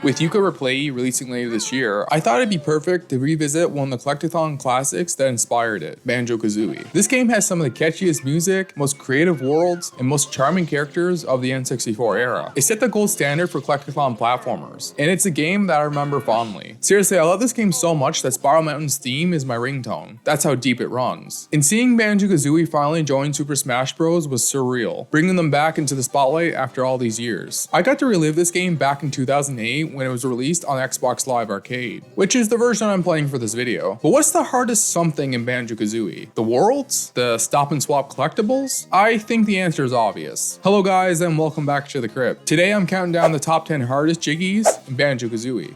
With Yooka-Replayee releasing later this year, I thought it'd be perfect to revisit one of the collectathon classics that inspired it, Banjo-Kazooie. This game has some of the catchiest music, most creative worlds, and most charming characters of the N64 era. It set the gold standard for collectathon platformers, and it's a game that I remember fondly. Seriously, I love this game so much that Spiral Mountain's theme is my ringtone. That's how deep it runs. And seeing Banjo-Kazooie finally join Super Smash Bros. Was surreal, bringing them back into the spotlight after all these years. I got to relive this game back in 2008 when it was released on Xbox Live Arcade, which is the version I'm playing for this video. But what's the hardest something in Banjo-Kazooie? The worlds? The stop and swap collectibles? I think the answer is obvious. Hello guys and welcome back to the Crypt. Today I'm counting down the top 10 hardest Jiggies in Banjo-Kazooie.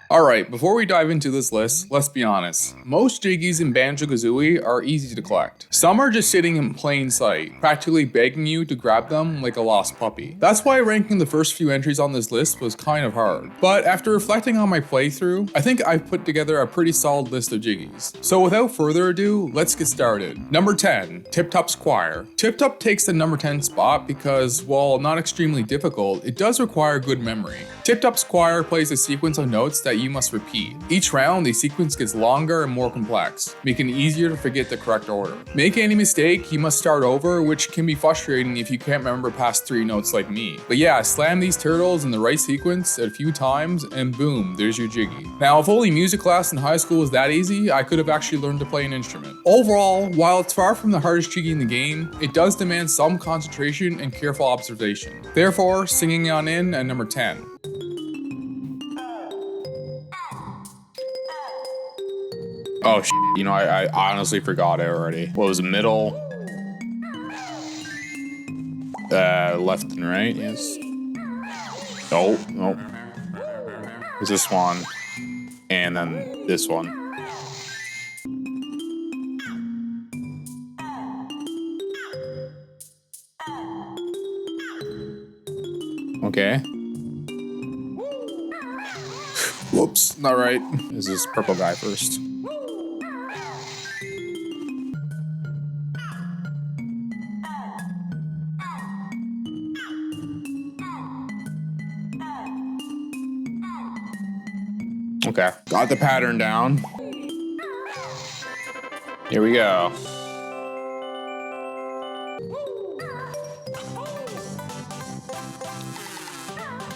Alright, before we dive into this list, let's be honest. Most Jiggies in Banjo-Kazooie are easy to collect. Some are just sitting in plain sight, practically begging you to grab them like a lost puppy. That's why ranking the first few entries on this list was kind of hard. But after reflecting on my playthrough, I think I've put together a pretty solid list of Jiggies. So without further ado, let's get started. Number 10, TipTup's Choir. TipTup takes the number 10 spot because, while not extremely difficult, it does require good memory. TipTup's Choir plays a sequence of notes that you must repeat. Each round, the sequence gets longer and more complex, making it easier to forget the correct order. Make any mistake, you must start over, which can be frustrating if you can't remember past 3 notes like me. But yeah, slam these turtles in the right sequence a few times and boom, there's your Jiggy. Now, if only music class in high school was that easy, I could have actually learned to play an instrument. Overall, while it's far from the hardest Jiggy in the game, it does demand some concentration and careful observation. Therefore, singing on in at number 10. Oh you know, I honestly forgot it already. What was the middle? Left and right, yes. Oh, nope. It's this one. And then this one. Okay. Whoops, not right. This is purple guy first. Okay, got the pattern down. Here we go.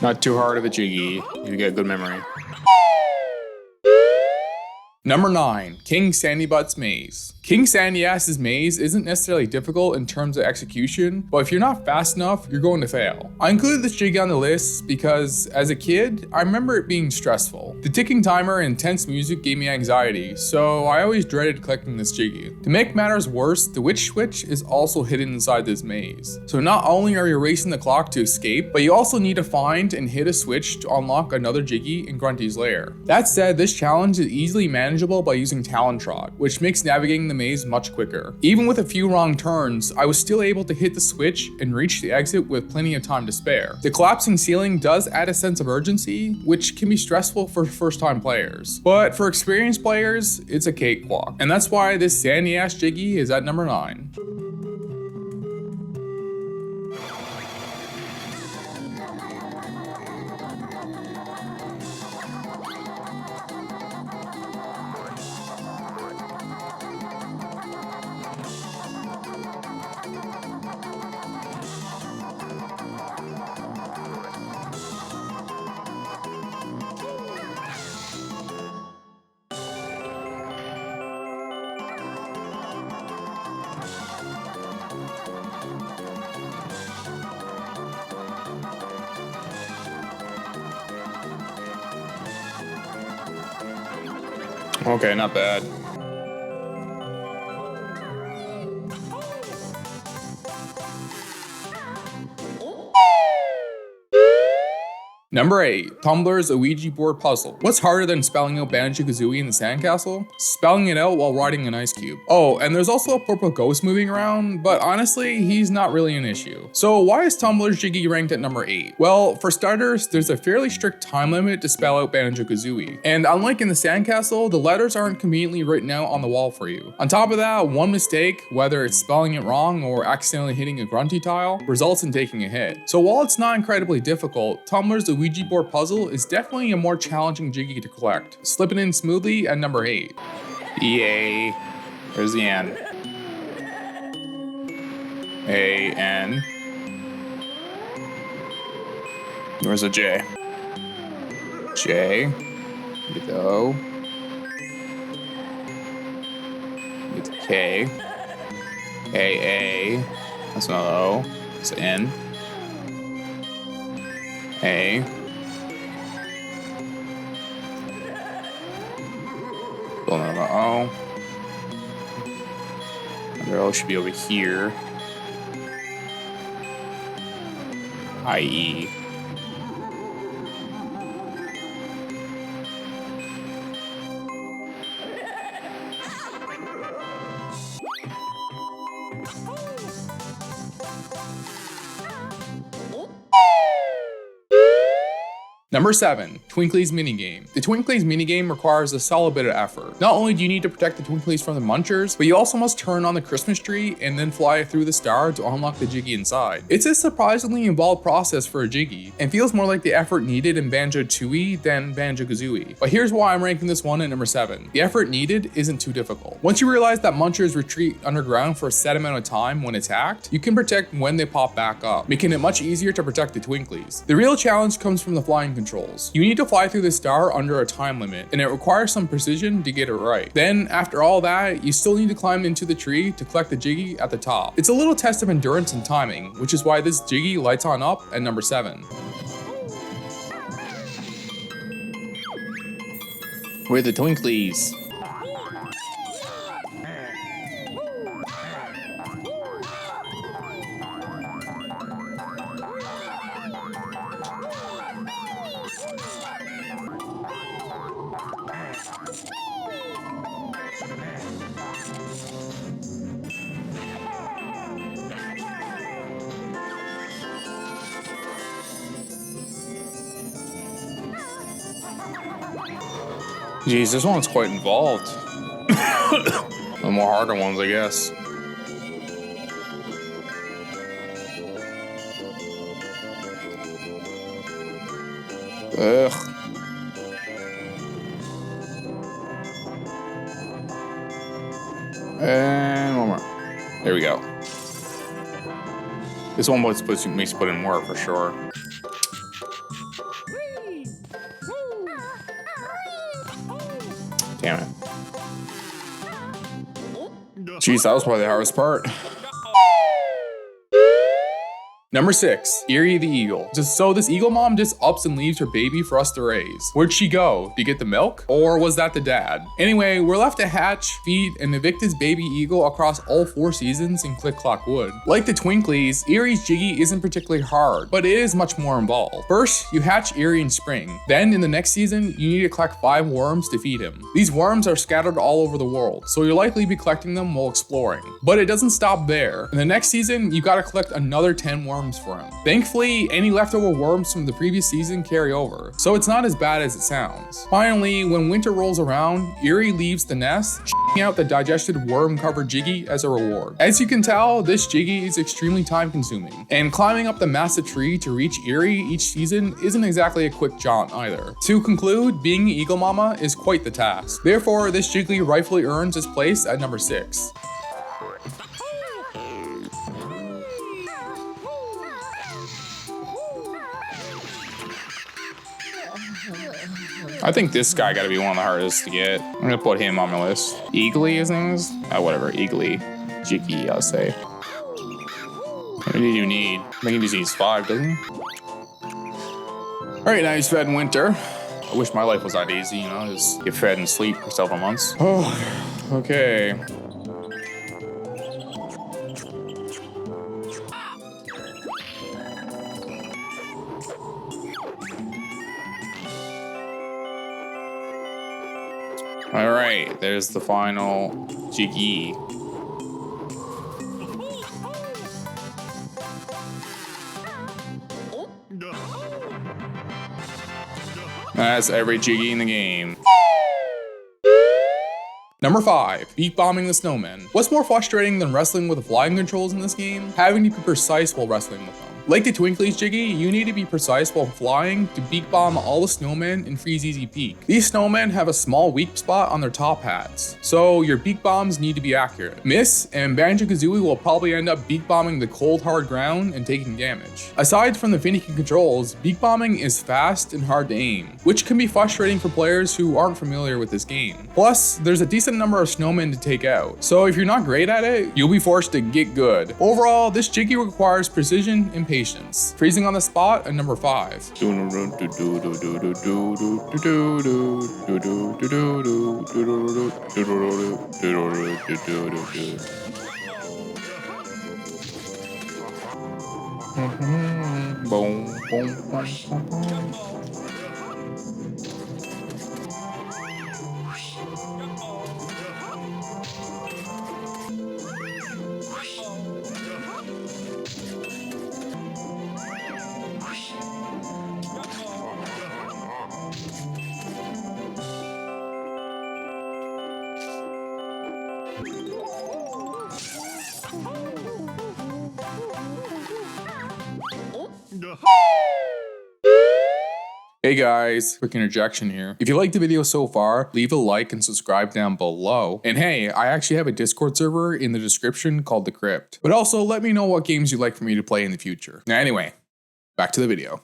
Not too hard of a Jiggy. You get good memory. Number 9, King Sandybutt's Maze. King Sandy-Ass's maze isn't necessarily difficult in terms of execution, but if you're not fast enough, you're going to fail. I included this Jiggy on the list because, as a kid, I remember it being stressful. The ticking timer and intense music gave me anxiety, so I always dreaded collecting this Jiggy. To make matters worse, the witch switch is also hidden inside this maze. So not only are you racing the clock to escape, but you also need to find and hit a switch to unlock another Jiggy in Grunty's lair. That said, this challenge is easily manageable by using Talon Trot, which makes navigating the maze much quicker. Even with a few wrong turns, I was still able to hit the switch and reach the exit with plenty of time to spare. The collapsing ceiling does add a sense of urgency, which can be stressful for first-time players. But for experienced players, it's a cakewalk. And that's why this Sandy-Ass Jiggy is at number 9. Okay, not bad. Number 8. Tumblar's Ouija board puzzle. What's harder than spelling out Banjo-Kazooie in the sandcastle? Spelling it out while riding an ice cube. Oh, and there's also a purple ghost moving around, but honestly, he's not really an issue. So why is Tumblar's Jiggy ranked at number 8? Well, for starters, there's a fairly strict time limit to spell out Banjo-Kazooie. And unlike in the sandcastle, the letters aren't conveniently written out on the wall for you. On top of that, one mistake, whether it's spelling it wrong or accidentally hitting a grunty tile, results in taking a hit. So while it's not incredibly difficult, Tumblar's Ouija board puzzle is definitely a more challenging Jiggy to collect, slipping in smoothly at number 8. Yay. There's the N. A-N. Where's a J? J. Get the O. Get the K. A-A. That's another O. It's N. A. Another O. Another O should be over here. I-E. Number 7. Twinklies Mini-game. The Twinklies Mini-game requires a solid bit of effort. Not only do you need to protect the Twinklies from the munchers, but you also must turn on the Christmas tree and then fly through the star to unlock the Jiggy inside. It's a surprisingly involved process for a Jiggy, and feels more like the effort needed in Banjo-Tooie than Banjo-Kazooie. But here's why I'm ranking this one at number 7. The effort needed isn't too difficult. Once you realize that munchers retreat underground for a set amount of time when attacked, you can protect when they pop back up, making it much easier to protect the Twinklies. The real challenge comes from the flying controls. You need to fly through the star under a time limit, and it requires some precision to get it right. Then, after all that, you still need to climb into the tree to collect the Jiggy at the top. It's a little test of endurance and timing, which is why this Jiggy lights on up at number 7. We're the Twinklies. Geez, this one's quite involved. The more harder ones, I guess. Ugh. And one more. There we go. This one makes you put in more for sure. Damn it. Jeez, that was probably the hardest part. Number 6, Eyrie the Eagle. So this eagle mom just ups and leaves her baby for us to raise. Where'd she go? Did you get the milk? Or was that the dad? Anyway, we're left to hatch, feed, and evict this baby eagle across all 4 seasons in Click Clock Wood. Like the Twinklies, Eyrie's Jiggy isn't particularly hard, but it is much more involved. First, you hatch Eyrie in spring. Then in the next season, you need to collect 5 worms to feed him. These worms are scattered all over the world, so you'll likely be collecting them while exploring. But it doesn't stop there. In the next season, you gotta collect another 10 worms for him. Thankfully, any leftover worms from the previous season carry over, so it's not as bad as it sounds. Finally, when winter rolls around, Eyrie leaves the nest, checking out the digested worm-covered Jiggy as a reward. As you can tell, this Jiggy is extremely time-consuming, and climbing up the massive tree to reach Eyrie each season isn't exactly a quick jaunt either. To conclude, being Eagle Mama is quite the task. Therefore, this Jiggly rightfully earns its place at number 6. I think this guy gotta be one of the hardest to get. I'm gonna put him on my list. Eagly, his name is? Whatever, Eagly. Jiggy, I'll say. What do you need? I think he just needs 5, doesn't he? Alright, now he's fed in winter. I wish my life was that easy, you know, just get fed and sleep for several months. Oh, okay. All right, there's the final Jiggy. That's every Jiggy in the game. Number 5, beat bombing the snowmen. What's more frustrating than wrestling with the flying controls in this game? Having to be precise while wrestling with them. Like the Twinklies Jiggy, you need to be precise while flying to beak bomb all the snowmen and freeze easy peak. These snowmen have a small weak spot on their top hats, so your beak bombs need to be accurate. Miss, and Banjo-Kazooie will probably end up beak bombing the cold hard ground and taking damage. Aside from the finicky controls, beak bombing is fast and hard to aim, which can be frustrating for players who aren't familiar with this game. Plus, there's a decent number of snowmen to take out, so if you're not great at it, you'll be forced to get good. Overall, this Jiggy requires precision and patience. Freezing on the spot at number 5. Hey guys, quick interjection here. If you liked the video so far, leave a like and subscribe down below. And hey, I actually have a Discord server in the description called The Crypt. But also let me know what games you'd like for me to play in the future. Now anyway, back to the video.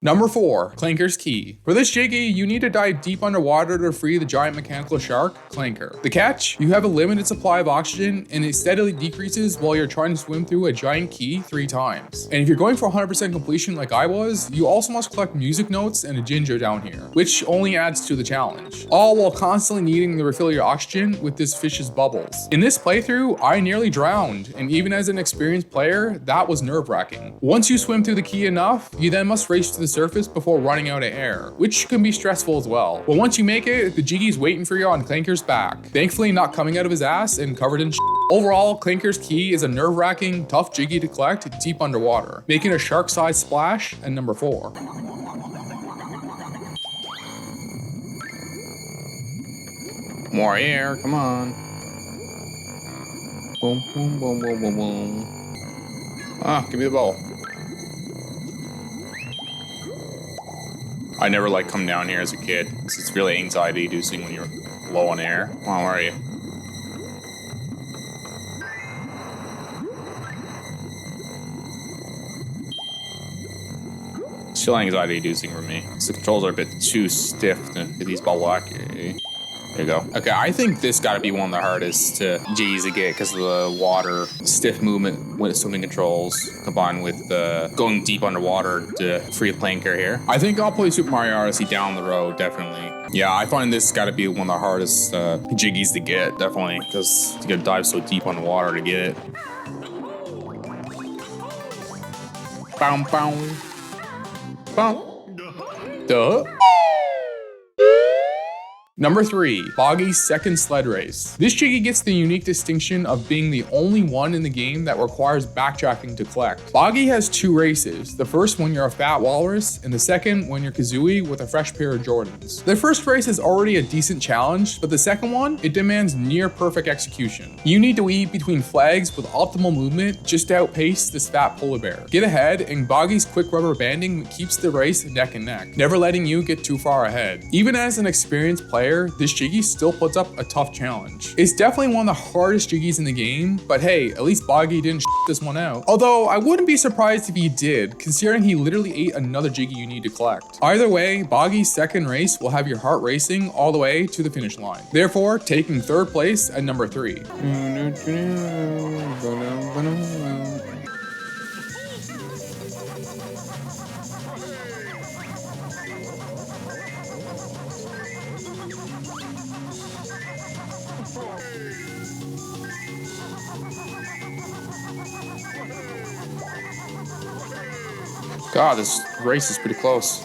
Number 4, Clanker's Key. For this Jiggy, you need to dive deep underwater to free the giant mechanical shark, Clanker. The catch? You have a limited supply of oxygen and it steadily decreases while you're trying to swim through a giant key 3 times. And if you're going for 100% completion like I was, you also must collect music notes and a ginger down here, which only adds to the challenge. All while constantly needing to refill your oxygen with this fish's bubbles. In this playthrough, I nearly drowned, and even as an experienced player, that was nerve-wracking. Once you swim through the key enough, you then must race to the surface before running out of air, which can be stressful as well. But once you make it, the Jiggy's waiting for you on Clanker's back, thankfully not coming out of his ass and covered in shit. Overall, Clanker's Key is a nerve-wracking, tough Jiggy to collect deep underwater, making a shark-sized splash at number 4. More air, come on. Boom, boom, boom, boom, boom, boom. Ah, give me the ball. I never liked coming down here as a kid, because it's really anxiety-inducing when you're low on air. Come on, where are you? Still anxiety-inducing for me. The controls are a bit too stiff to hit these bubble accurately. There you go. Okay, I think this gotta be one of the hardest Jiggies to get because of the water stiff movement with swimming controls combined with going deep underwater to free the Clanker here. I think I'll play Super Mario Odyssey down the road, definitely. Yeah, I find this gotta be one of the hardest Jiggies to get, definitely, because you gotta dive so deep underwater to get it. Bow, bow. Bow. Duh. Number 3, Boggy's second sled race. This Jiggy gets the unique distinction of being the only one in the game that requires backtracking to collect. Boggy has 2 races, the first when you're a fat walrus, and the second when you're Kazooie with a fresh pair of Jordans. The first race is already a decent challenge, but the second one, it demands near perfect execution. You need to weave between flags with optimal movement just to outpace this fat polar bear. Get ahead, and Boggy's quick rubber banding keeps the race neck and neck, never letting you get too far ahead. Even as an experienced player, this Jiggy still puts up a tough challenge. It's definitely one of the hardest Jiggies in the game, but hey, at least Boggy didn't this one out. Although, I wouldn't be surprised if he did, considering he literally ate another Jiggy you need to collect. Either way, Boggy's second race will have your heart racing all the way to the finish line. Therefore, taking 3rd place at number 3. God, this race is pretty close.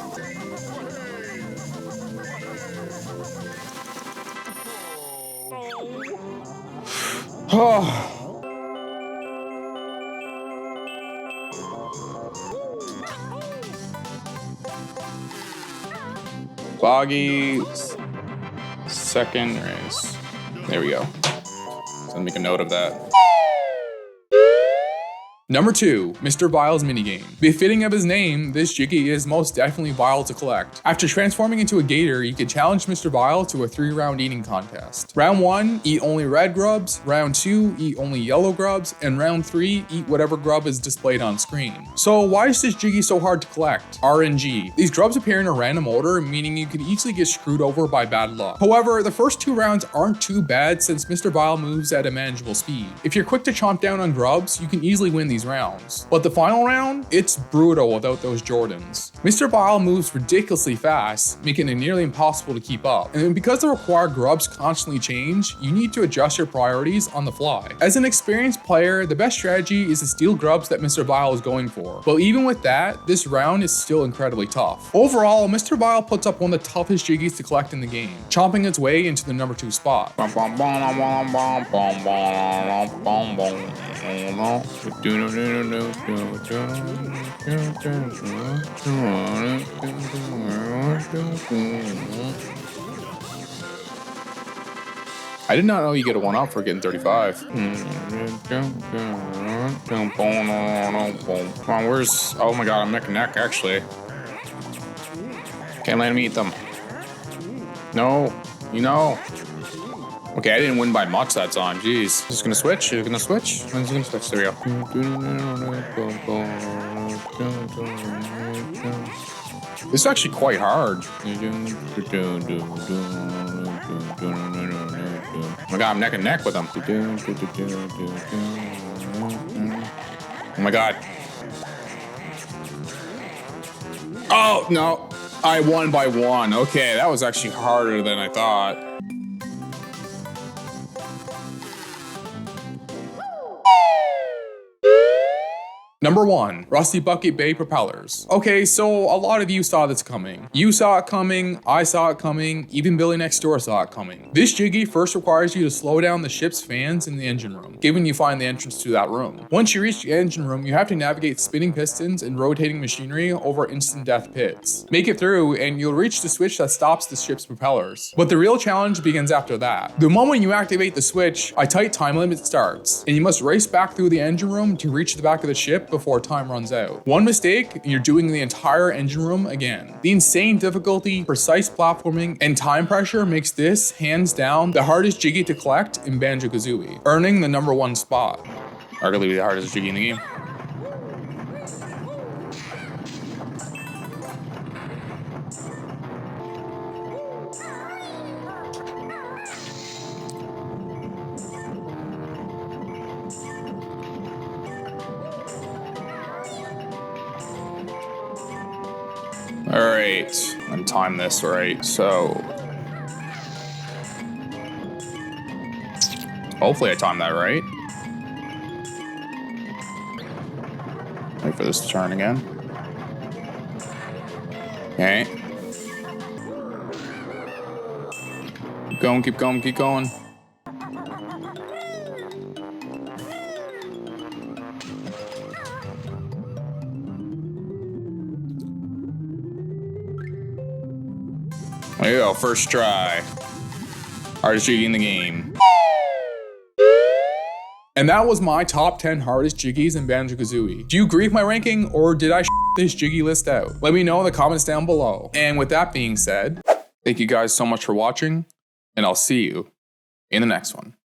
Boggy, second race. There we go. So make a note of that. Number 2, Mr. Vile's minigame. Befitting of his name, this Jiggy is most definitely vile to collect. After transforming into a gator, you can challenge Mr. Vile to a 3-round eating contest. Round 1, eat only red grubs. Round 2, eat only yellow grubs. And round 3, eat whatever grub is displayed on screen. So why is this Jiggy so hard to collect? RNG. These grubs appear in a random order, meaning you can easily get screwed over by bad luck. However, the first 2 rounds aren't too bad since Mr. Vile moves at a manageable speed. If you're quick to chomp down on grubs, you can easily win these rounds. But the final round, it's brutal without those Jordans. Mr. Vile moves ridiculously fast, making it nearly impossible to keep up. And because the required grubs constantly change, you need to adjust your priorities on the fly. As an experienced player, the best strategy is to steal grubs that Mr. Vile is going for. But even with that, this round is still incredibly tough. Overall, Mr. Vile puts up one of the toughest Jiggies to collect in the game, chomping its way into the number 2 spot. I did not know you get a 1-up for getting 35. Come on, where's... Oh my god, I'm neck and neck, actually. Can't let him eat them. No, you know. Okay, I didn't win by much that time, jeez. He's gonna switch, he's gonna switch. He's gonna switch, there we go. This is actually quite hard. Oh my god, I'm neck and neck with him. Oh my god. Oh, no. I won by 1. Okay, that was actually harder than I thought. Number 1, Rusty Bucket Bay Propellers. Okay, so a lot of you saw this coming. You saw it coming, I saw it coming, even Billy next door saw it coming. This Jiggy first requires you to slow down the ship's fans in the engine room, given you find the entrance to that room. Once you reach the engine room, you have to navigate spinning pistons and rotating machinery over instant death pits. Make it through and you'll reach the switch that stops the ship's propellers. But the real challenge begins after that. The moment you activate the switch, a tight time limit starts, and you must race back through the engine room to reach the back of the ship before time runs out. One mistake, and you're doing the entire engine room again. The insane difficulty, precise platforming, and time pressure makes this, hands down, the hardest Jiggy to collect in Banjo-Kazooie, earning the number 1 spot. Arguably the hardest Jiggy in the game. All right, and time this right. So hopefully I timed that right. Wait for this to turn again. Okay. Keep going, keep going, keep going. There you go, first try. Hardest Jiggy in the game. And that was my top 10 hardest Jiggies in Banjo-Kazooie. Do you agree with my ranking, or did I this Jiggy list out? Let me know in the comments down below. And with that being said, thank you guys so much for watching, and I'll see you in the next one.